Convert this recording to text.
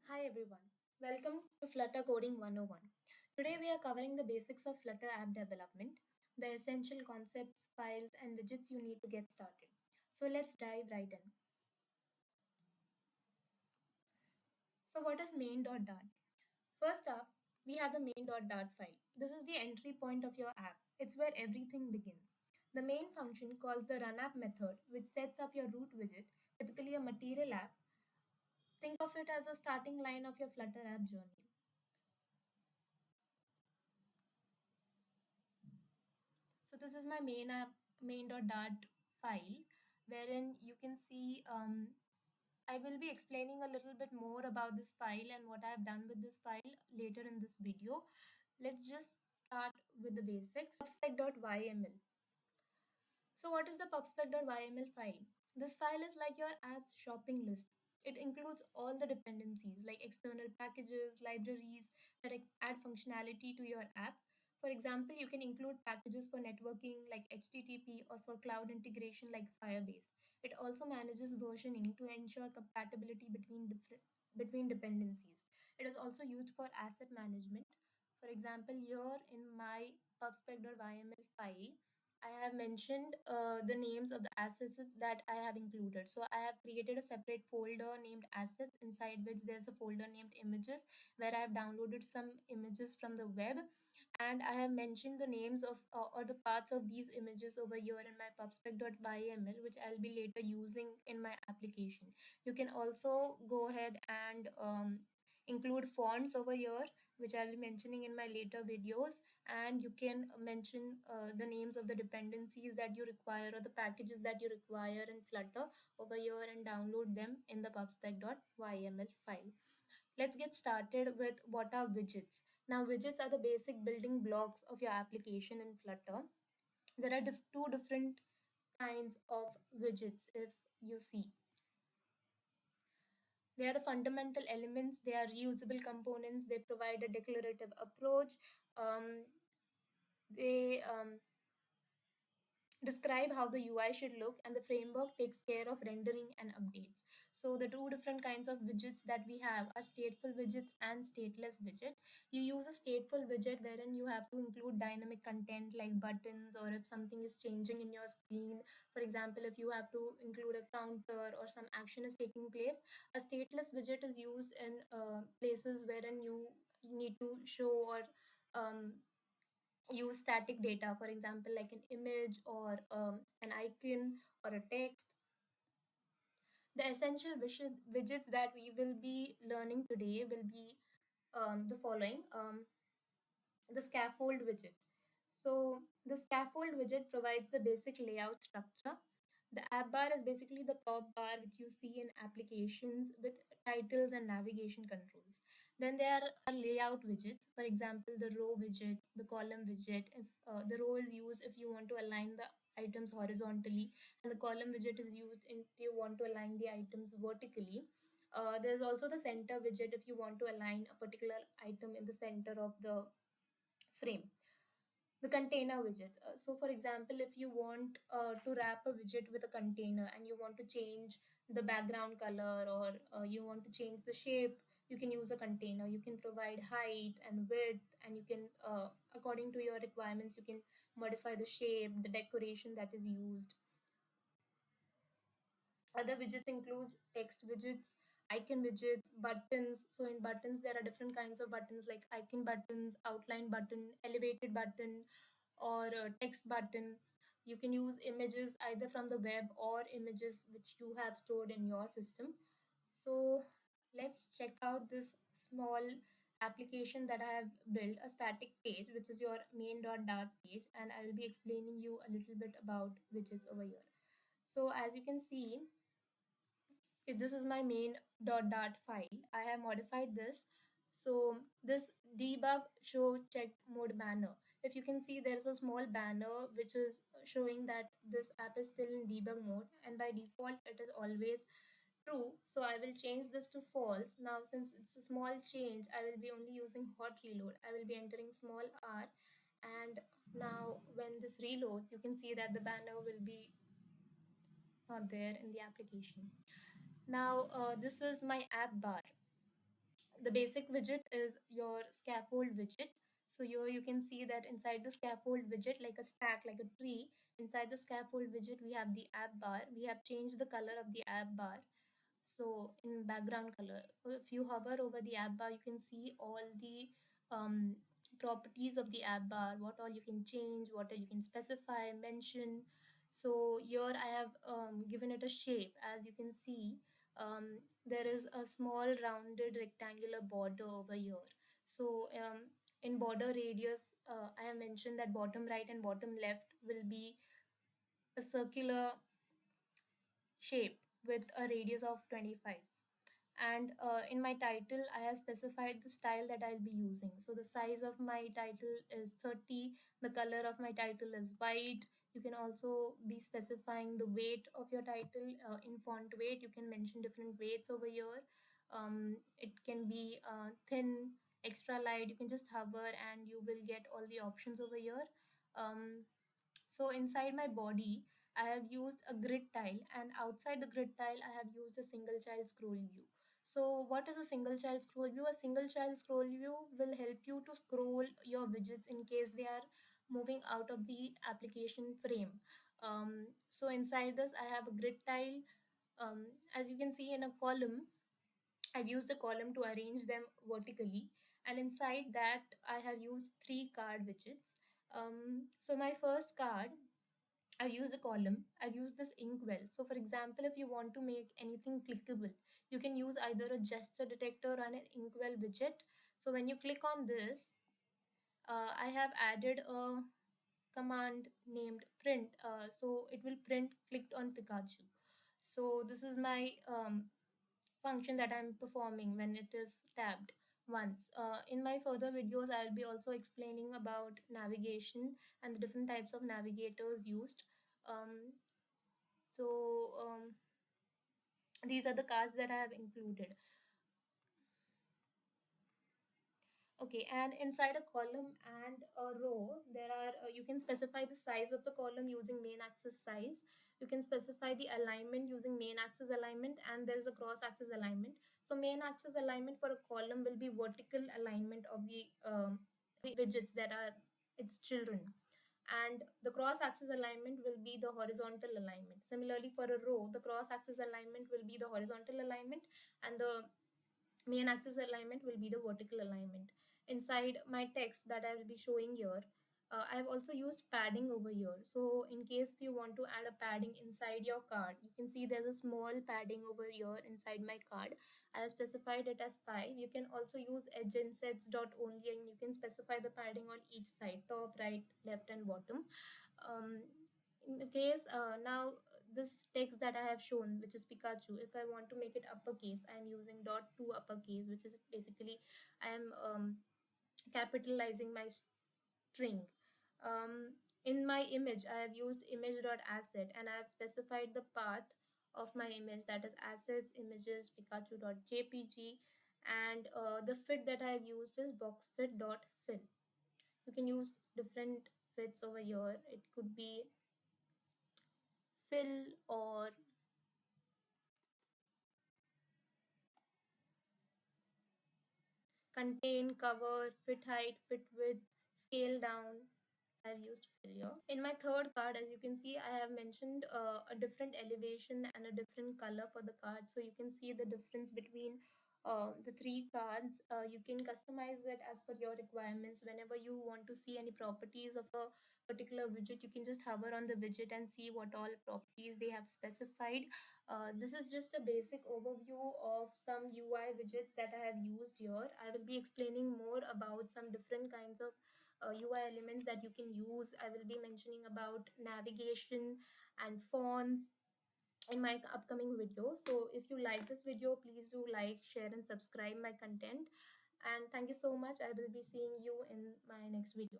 Hi everyone, welcome to Flutter Coding 101. Today we are covering the basics of Flutter app development, the essential concepts, files, and widgets you need to get started. So let's dive right in. So what is main.dart? First up, we have the main.dart file. This is the entry point of your app. It's where everything begins. The main function calls the runapp method, which sets up your root widget, typically a material app. Think of it as a starting line of your Flutter app journey. So this is my main.dart file, wherein you can see I will be explaining a little bit more about this file and what I have done with this file later in this video. Let's just start with the basics. pubspec.yaml. So what is the pubspec.yaml file? This file is like your app's shopping list. It includes all the dependencies like external packages, libraries that add functionality to your app. For example, you can include packages for networking like HTTP or for cloud integration like Firebase. It also manages versioning to ensure compatibility between dependencies. It is also used for asset management. For example, here in my pubspec.yml file, I have mentioned the names of the assets that I have included. So I have created a separate folder named assets, inside which there's a folder named images, where I have downloaded some images from the web, and I have mentioned the names of or the parts of these images over here in my pubspec.yml, which I'll be later using in my application. You can also go ahead and include fonts over here, which I'll be mentioning in my later videos, and you can mention the names of the dependencies that you require or the packages that you require in Flutter over here and download them in the pubspec.yml file. Let's get started with what are widgets. Now, widgets are the basic building blocks of your application in Flutter. There are two different kinds of widgets if you see. They are the fundamental elements, they are reusable components, they provide a declarative approach. They describe how the UI should look, and the framework takes care of rendering and updates. So the two different kinds of widgets that we have are stateful widgets and stateless widget. You use a stateful widget wherein you have to include dynamic content like buttons, or if something is changing in your screen. For example, if you have to include a counter or some action is taking place. A stateless widget is used in places wherein you need to show or use static data, for example like an image or an icon or a text. The essential widgets that we will be learning today will be the following. The scaffold widget. So the scaffold widget provides the basic layout structure. The app bar is basically the top bar which you see in applications with titles and navigation controls. Then there are layout widgets, for example, the row widget, the column widget. If the row is used if you want to align the items horizontally, and the column widget is used if you want to align the items vertically. There's also the center widget if you want to align a particular item in the center of the frame. The container widget. So for example, if you want to wrap a widget with a container and you want to change the background color, or you want to change the shape, you can use a container. You can provide height and width, and you can according to your requirements you can modify the shape, the decoration that is used. Other widgets include text widgets, icon widgets, buttons. So in buttons, there are different kinds of buttons like icon buttons, outline button, elevated button, or text button. You can use images either from the web or images which you have stored in your system. So let's check out this small application that I have built, a static page, which is your main.dart page, and I will be explaining you a little bit about widgets over here. So as you can see, this is my main.dart file. I have modified this. So this debug show checked mode banner. If you can see, there's a small banner which is showing that this app is still in debug mode, and by default it is always true. So I will change this to false. Now since it's a small change, I will be only using hot reload. I will be entering small r, and now when this reloads, you can see that the banner will be not there in the application. Now, this is my app bar. The basic widget is your scaffold widget. So here you can see that inside the scaffold widget, like a stack, like a tree, inside the scaffold widget, we have the app bar. We have changed the color of the app bar. So in background color, if you hover over the app bar, you can see all the um, properties of the app bar, what all you can change, what all you can specify, mention. So here I have given it a shape. As you can see, there is a small rounded rectangular border over here. So in border radius, I have mentioned that bottom right and bottom left will be a circular shape with a radius of 25. And in my title I have specified the style that I'll be using. So the size of my title is 30, the color of my title is white. You can also be specifying the weight of your title. In font weight, you can mention different weights over here. It can be thin, extra light. You can just hover and you will get all the options over here. So inside my body, I have used a grid tile, and outside the grid tile, I have used a single child scroll view. So what is a single child scroll view? A single child scroll view will help you to scroll your widgets in case they are moving out of the application frame. So inside this, I have a grid tile. As you can see in a column, I've used a column to arrange them vertically, and inside that, I have used three card widgets. So my first card, I've used a column. I've used this inkwell. So for example, if you want to make anything clickable, you can use either a gesture detector or an inkwell widget. So when you click on this, I have added a command named print. So it will print clicked on Pikachu. So this is my function that I'm performing when it is tabbed once. In my further videos, I'll be also explaining about navigation and the different types of navigators used. Um, so these are the cards that I have included. Okay, and inside a column and a row, there are you can specify the size of the column using main axis size. You can specify the alignment using main axis alignment, and there is a cross axis alignment. So main axis alignment for a column will be vertical alignment of the widgets that are its children, and the cross axis alignment will be the horizontal alignment. Similarly, for a row, the cross axis alignment will be the horizontal alignment, and the main axis alignment will be the vertical alignment. Inside my text that I will be showing here, I have also used padding over here. So in case if you want to add a padding inside your card, you can see there's a small padding over here inside my card. I have specified it as 5. You can also use edge dot only, and you can specify the padding on each side, top, right, left, and bottom. um, in case now this text that I have shown, which is Pikachu, if I want to make it uppercase, I am using dot to uppercase, which is basically I am capitalizing my string. In my image, I have used image.asset, and I have specified the path of my image, that is assets, images, Pikachu.jpg, and the fit that I have used is boxfit.fill. You can use different fits over here. It could be fill or contain, cover, fit height, fit width, scale down. I've used failure. In my third card, as you can see, I have mentioned a different elevation and a different color for the card. So you can see the difference between the three cards. You can customize it as per your requirements. Whenever you want to see any properties of a particular widget, you can just hover on the widget and see what all properties they have specified. This is just a basic overview of some UI widgets that I have used here. I will be explaining more about some different kinds of UI elements that you can use. I will be mentioning about navigation and fonts in my upcoming video. So if you like this video, please do like, share, and subscribe my content. And thank you so much. I will be seeing you in my next video.